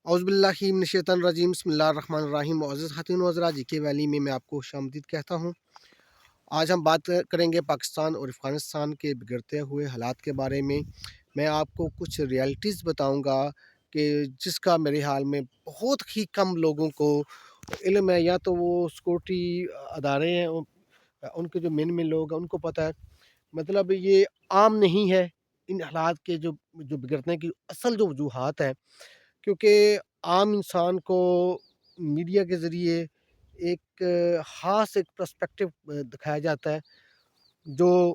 औज़ुबिल्लाहि मिनश्शैतानिर्रजीम बिस्मिल्लाहिर्रहमानिर्रहीम। मुअज़्ज़ज़ ख़ातिन व हज़रात, जी के वैली में मैं आपको खुशामदीद कहता हूँ। आज हम बात करेंगे पाकिस्तान और अफ़गानिस्तान के बिगड़ते हुए हालात के बारे में। मैं आपको कुछ रियलिटीज़ बताऊँगा कि जिसका मेरे ख़्याल में बहुत ही कम लोगों को इल्म है, या तो वो सिक्योरिटी अदारे हैं उनके जो मेन लोग हैं उनको पता है। मतलब ये आम नहीं है इन हालात के जो जो बिगड़ने की असल जो वजूहात हैं, क्योंकि आम इंसान को मीडिया के ज़रिए एक ख़ास एक पर्सपेक्टिव दिखाया जाता है, जो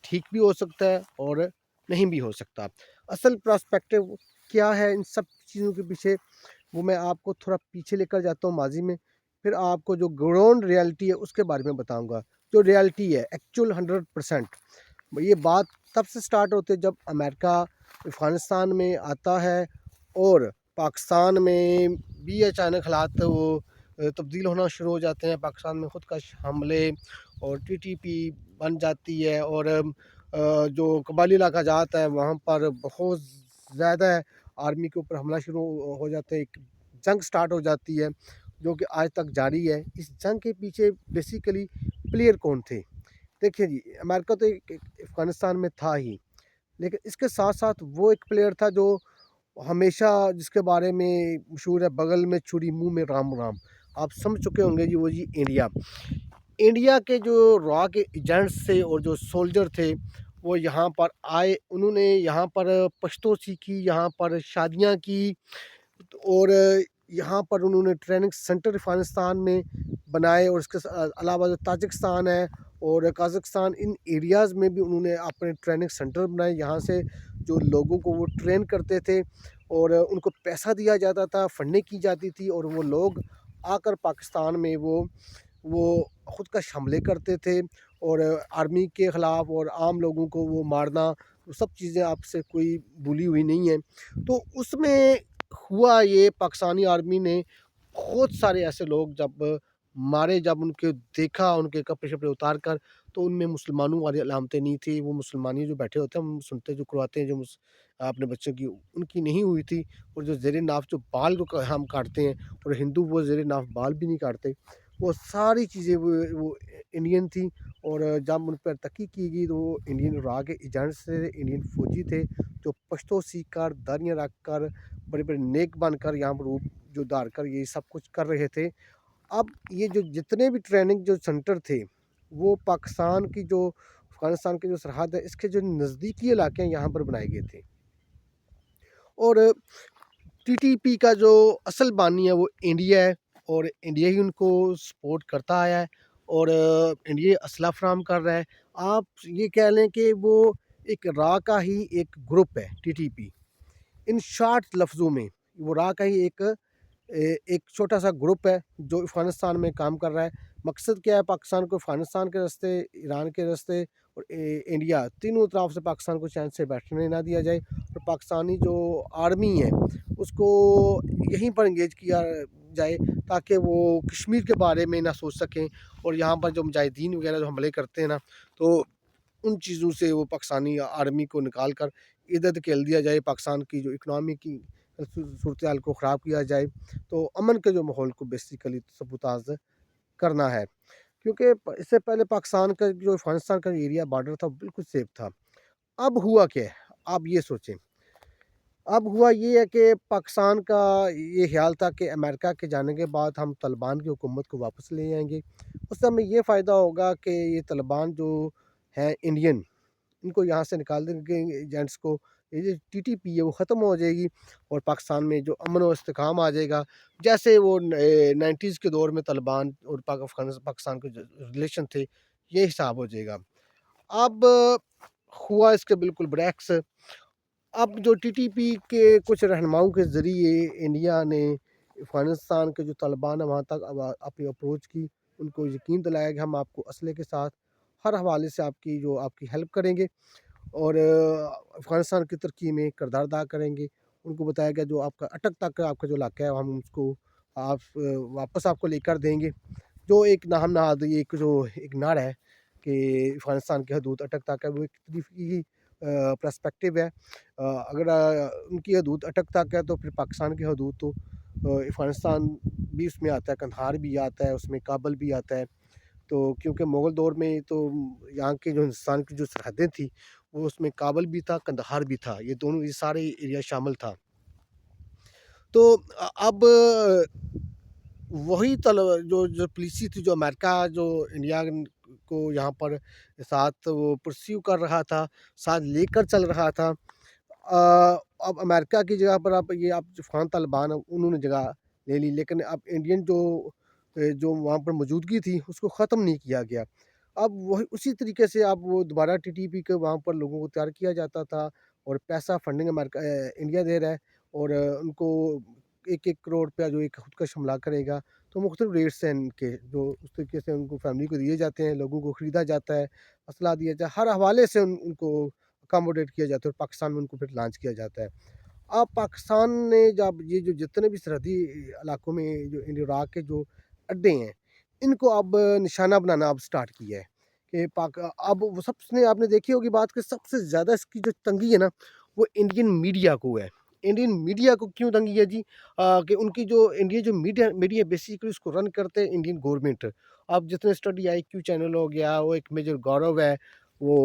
ठीक भी हो सकता है और नहीं भी हो सकता। असल पर्सपेक्टिव क्या है इन सब चीज़ों के पीछे, वो मैं आपको थोड़ा पीछे लेकर जाता हूँ माज़ी में, फिर आपको जो ग्राउंड रियलिटी है उसके बारे में बताऊँगा। जो रियलिटी है एक्चुअल 100%, ये बात तब से स्टार्ट होती है जब अमेरिका अफ़गानिस्तान में आता है और पाकिस्तान में भी अचानक हालात वो तब्दील होना शुरू हो जाते हैं। पाकिस्तान में ख़ुदकश हमले और टीटीपी बन जाती है, और जो कबायली इलाका जाता है वहाँ पर बहुत ज़्यादा आर्मी के ऊपर हमला शुरू हो जाता है। एक जंग स्टार्ट हो जाती है जो कि आज तक जारी है। इस जंग के पीछे बेसिकली प्लेयर कौन थे? देखिए जी, अमेरिका तो एक अफ़गानिस्तान में था ही, लेकिन इसके साथ-साथ वो एक प्लेयर था जो हमेशा जिसके बारे में मशहूर है, बगल में छुरी मुँह में राम राम। आप समझ चुके होंगे जी, वो जी इंडिया। इंडिया के जो रॉ के एजेंट्स थे और जो सोल्जर थे, वो यहाँ पर आए, उन्होंने यहाँ पर पश्तो सीखी, यहाँ पर शादियाँ की, और यहाँ पर उन्होंने ट्रेनिंग सेंटर अफ़गानिस्तान में बनाए, और इसके अलावा जो ताजिकिस्तान है और कज़ाकिस्तान, इन एरियाज़ में भी उन्होंने अपने ट्रेनिंग सेंटर बनाए। यहाँ से जो लोगों को वो ट्रेन करते थे और उनको पैसा दिया जाता था, फंडिंग की जाती थी, और वो लोग आकर पाकिस्तान में वो ख़ुदकश हमले करते थे, और आर्मी के ख़िलाफ़ और आम लोगों को वो मारना, वो सब चीज़ें आपसे कोई भूली हुई नहीं है। तो उसमें हुआ ये, पाकिस्तानी आर्मी ने बहुत सारे ऐसे लोग जब मारे, जब उनके देखा उनके कपड़े-शपड़े उतार कर, तो उनमें मुसलमानों वाली अलामतें नहीं थी। वो मुसलमानी जो बैठे होते हैं, हम सुनते जो करवाते हैं जो अपने बच्चों की, उनकी नहीं हुई थी। और जो ज़ेरे नाफ़ जो बाल जो हम काटते हैं, और हिंदू वो ज़ेरे नाफ़ बाल भी नहीं काटते, वो सारी चीज़ें वो इंडियन थी। और जब उन पर तहक़ीक़ की गई तो वो इंडियन रॉ के एजेंट्स थे, इंडियन फ़ौजी थे, जो पश्तो सीख कर, दाढ़ियाँ रख कर, बड़े-बड़े नेक बनकर यहाँ पर रूप जो धार कर ये सब कुछ कर रहे थे। अब ये जो जितने भी ट्रेनिंग जो सेंटर थे, वो पाकिस्तान की जो अफ़गानिस्तान की जो सरहद है, इसके जो नज़दीकी इलाके हैं, यहाँ पर बनाए गए थे। और टीटीपी का जो असल बानी है वो इंडिया है, और इंडिया ही उनको सपोर्ट करता आया है, और इंडिया असला फ़राहम कर रहा है। आप ये कह लें कि वो एक रॉ का ही एक ग्रुप है टीटीपी। इन शॉर्ट लफ्ज़ों में, वो रॉ का ही एक छोटा-सा ग्रुप है जो अफ़गानिस्तान में काम कर रहा है। मकसद क्या है? पाकिस्तान को अफ़गानिस्तान के रास्ते, ईरान के रास्ते और इंडिया, तीनों तरफ से पाकिस्तान को चैन से बैठने ना दिया जाए, और पाकिस्तानी जो आर्मी है उसको यहीं पर एंगेज किया जाए, ताकि वो कश्मीर के बारे में ना सोच सकें, और यहाँ पर जो मुजाहिदीन वगैरह जो हमले करते हैं ना, तो उन चीज़ों से वो पाकिस्तानी आर्मी को निकाल कर इधर धकेल दिया जाए। पाकिस्तान की जो इकनॉमी की सूरत हाल को ख़राब किया जाए, तो अमन के जो माहौल को बेसिकली सबूताज़ करना है। क्योंकि इससे पहले पाकिस्तान का जो अफ़गानिस्तान का एरिया बॉर्डर था बिल्कुल सेफ था। अब हुआ क्या है? आप ये सोचें। अब हुआ ये है कि पाकिस्तान का ये ख़्याल था कि अमेरिका के जाने के बाद हम तालिबान की हुकूमत को वापस ले आएँगे। उससे हमें ये फ़ायदा होगा कि ये तालिबान जो है इंडियन, इनको यहाँ से निकाल देंगे एजेंट्स को। ये जो टीटीपी है वो ख़त्म हो जाएगी, और पाकिस्तान में जो अमन और इस्तेकाम आ जाएगा। जैसे वो 90s के दौर में तालिबान और पाकिस्तान के जो रिलेशन थे, ये हिसाब हो जाएगा। अब हुआ इसके बिल्कुल बरअक्स। अब जो टीटीपी के कुछ रहनुमाओं के ज़रिए इंडिया ने अफ़गानिस्तान के जो तालिबान है वहाँ तक अपनी अप्रोच की, उनको यकीन दिलाया कि हम आपको असले के साथ हर हवाले से आपकी हेल्प करेंगे, और अफ़गानिस्तान की तरक्की में किरदार अदा करेंगे। उनको बताया गया जो आपका अटक तक आपका जो इलाका है हम उसको आप वापस आपको लेकर देंगे। जो एक नाम नहाद एक जो एक नारा है कि अफ़गानिस्तान की हदूद अटक तक है, वो एक तरीक़े की پرسپیکٹو ہے۔ اگر ان کی حدود اٹک تک ہے تو پھر پاکستان کی حدود تو افغانستان بھی اس میں آتا ہے، قندھار بھی آتا ہے، اس میں کابل بھی آتا ہے۔ تو کیونکہ مغل دور میں تو یہاں کے جو ہندوستان کی جو سرحدیں تھیں وہ اس میں کابل بھی تھا، قندھار بھی تھا، یہ سارے ایریا شامل تھا۔ تو اب وہی جو پالیسی تھی، جو امریکہ جو انڈیا کو یہاں پر ساتھ وہ پرسیو کر رہا تھا، ساتھ لے کر چل رہا تھا، اب امریکہ کی جگہ پر آپ جو افغان طالبان انہوں نے جگہ لے لی، لیکن اب انڈین جو وہاں پر موجودگی تھی اس کو ختم نہیں کیا گیا۔ اب وہی اسی طریقے سے اب وہ دوبارہ ٹی ٹی پی کے وہاں پر لوگوں کو تیار کیا جاتا تھا، اور پیسہ فنڈنگ امریکہ انڈیا دے رہا ہے، اور ان کو 1-1 کروڑ روپیہ جو ایک خودکش حملہ کرے گا، تو مختلف ریٹس ہیں ان کے، جو اس طریقے سے ان کو فیملی کو دیے جاتے ہیں، لوگوں کو خریدا جاتا ہے، اسلحہ دیا جاتا ہے، ہر حوالے سے ان کو اکاموڈیٹ کیا جاتا ہے، اور پاکستان میں ان کو پھر لانچ کیا جاتا ہے۔ اب پاکستان نے جب یہ جو جتنے بھی سرحدی علاقوں میں جو عراق کے جو اڈے ہیں ان کو اب نشانہ بنانا اب سٹارٹ کیا ہے کہ اب وہ سب نے، آپ نے دیکھی ہوگی بات، کہ سب سے زیادہ اس کی جو تنگی ہے نا وہ انڈین میڈیا کو ہے۔ انڈین میڈیا کو کیوں تنگی ہے جی؟ کہ ان کی جو انڈیا جو میڈیا بیسیکلی اس کو رن کرتے ہیں انڈین گورنمنٹ۔ اب جتنے اسٹڈی آئی کیو چینل ہو گیا، وہ ایک میجر گورو ہے، وہ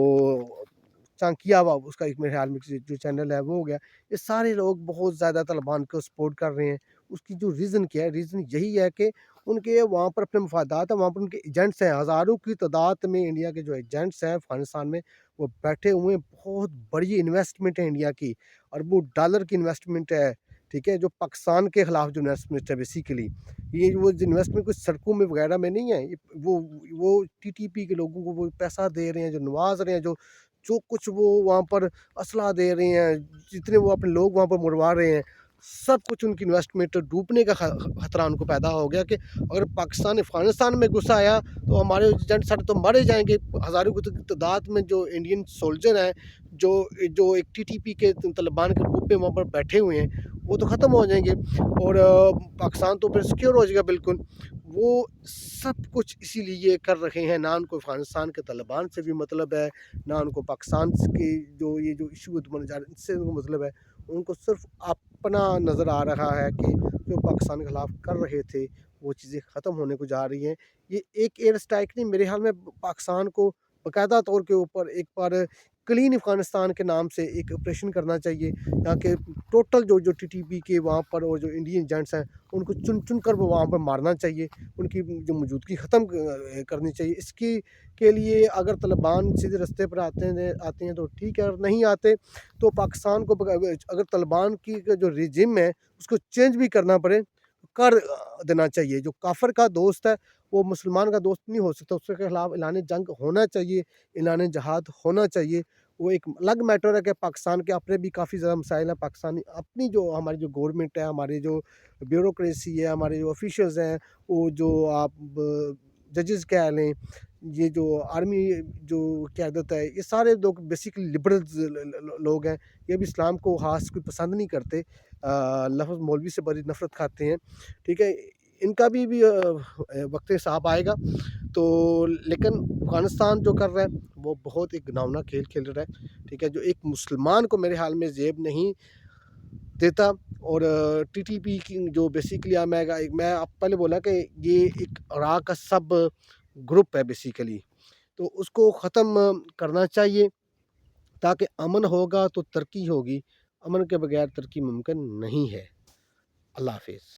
چانکیا اس کا ایک میرے خیال میں جو چینل ہے وہ ہو گیا، یہ سارے لوگ بہت زیادہ طالبان کو سپورٹ کر رہے ہیں۔ اس کی جو ریزن کیا ہے، ریزن یہی ہے کہ ان کے وہاں پر اپنے مفادات ہیں، وہاں پر ان کے ایجنٹس ہیں، ہزاروں کی تعداد میں انڈیا کے جو ایجنٹس ہیں افغانستان میں وہ بیٹھے ہوئے ہیں، بہت بڑی انویسٹمنٹ ہے انڈیا کی، اربوں ڈالر کی انویسٹمنٹ ہے، ٹھیک ہے، جو پاکستان کے خلاف جو انویسٹمنٹ ہے بیسیکلی، یہ وہ انویسٹمنٹ کچھ سڑکوں میں وغیرہ میں نہیں ہے، وہ ٹی ٹی پی کے لوگوں کو وہ پیسہ دے رہے ہیں، جو نواز رہے ہیں، جو کچھ وہ وہاں پر اسلحہ دے رہے ہیں، جتنے وہ اپنے لوگ وہاں پر مروا رہے ہیں، سب کچھ ان کی انویسٹمنٹ ڈوبنے کا خطرہ ان کو پیدا ہو گیا کہ اگر پاکستان افغانستان میں گھسا آیا تو ہمارے ایجنٹ سارے تو مارے جائیں گے۔ ہزاروں کی تعداد میں جو انڈین سولجر ہیں، جو ایک ٹی ٹی پی کے طالبان کے گروپ میں وہاں پر بیٹھے ہوئے ہیں، وہ تو ختم ہو جائیں گے، اور پاکستان تو پھر سیکیور ہو جائے گا بالکل۔ وہ سب کچھ اسی لیے کر رہے ہیں، نہ ان کو افغانستان کے طالبان سے بھی مطلب ہے، نہ ان کو پاکستان کے یہ جو ایشو بن جا رہے ہیں اس سے ان کو مطلب ہے، ان کو صرف اپنا نظر آ رہا ہے کہ جو پاکستان کے خلاف کر رہے تھے وہ چیزیں ختم ہونے کو جا رہی ہیں۔ یہ ایک ایئر اسٹرائک نہیں، میرے حال میں پاکستان کو باقاعدہ طور کے اوپر ایک بار کلین افغانستان کے نام سے ایک آپریشن کرنا چاہیے، تاکہ ٹوٹل جو ٹی ٹی پی کے وہاں پر اور جو انڈین ایجنٹس ہیں ان کو چن کر وہ وہاں پر مارنا چاہیے، ان کی جو موجودگی ختم کرنی چاہیے۔ اس کے لیے اگر طالبان سیدھے رستے پر آتے ہیں تو ٹھیک ہے، اگر نہیں آتے تو پاکستان کو اگر طالبان کی جو ریجم ہے اس کو چینج بھی کرنا پڑے کر دینا چاہیے۔ جو کافر کا دوست ہے وہ مسلمان کا دوست نہیں ہو سکتا، اس کے خلاف اعلان جنگ ہونا چاہیے، اعلان جہاد ہونا چاہیے۔ وہ ایک الگ میٹر ہے کہ پاکستان کے اپنے بھی کافی زیادہ مسائل ہیں، پاکستانی اپنی جو ہماری جو گورنمنٹ ہے، ہماری جو بیوروکریسی ہے، ہمارے جو آفیشلز ہیں، وہ جو آپ ججز کہہ لیں، یہ جو آرمی جو قیادت ہے، یہ سارے لوگ بیسیکلی لبرلز لوگ ہیں، یہ بھی اسلام کو خاص کوئی پسند نہیں کرتے، لفظ مولوی سے بڑی نفرت کھاتے ہیں، ٹھیک ہے۔ ان کا بھی وقت حساب آئے گا تو، لیکن افغانستان جو کر رہا ہے وہ بہت ایک گھناؤنا کھیل کھیل رہا ہے، ٹھیک ہے، جو ایک مسلمان کو میرے حال میں زیب نہیں دیتا۔ اور ٹی ٹی پی کی جو بیسیکلی میں آپ پہلے بولا کہ یہ ایک عراق کا سب گروپ ہے بیسیکلی، تو اس کو ختم کرنا چاہیے، تاکہ امن ہوگا تو ترقی ہوگی، امن کے بغیر ترقی ممکن نہیں ہے۔ اللہ حافظ۔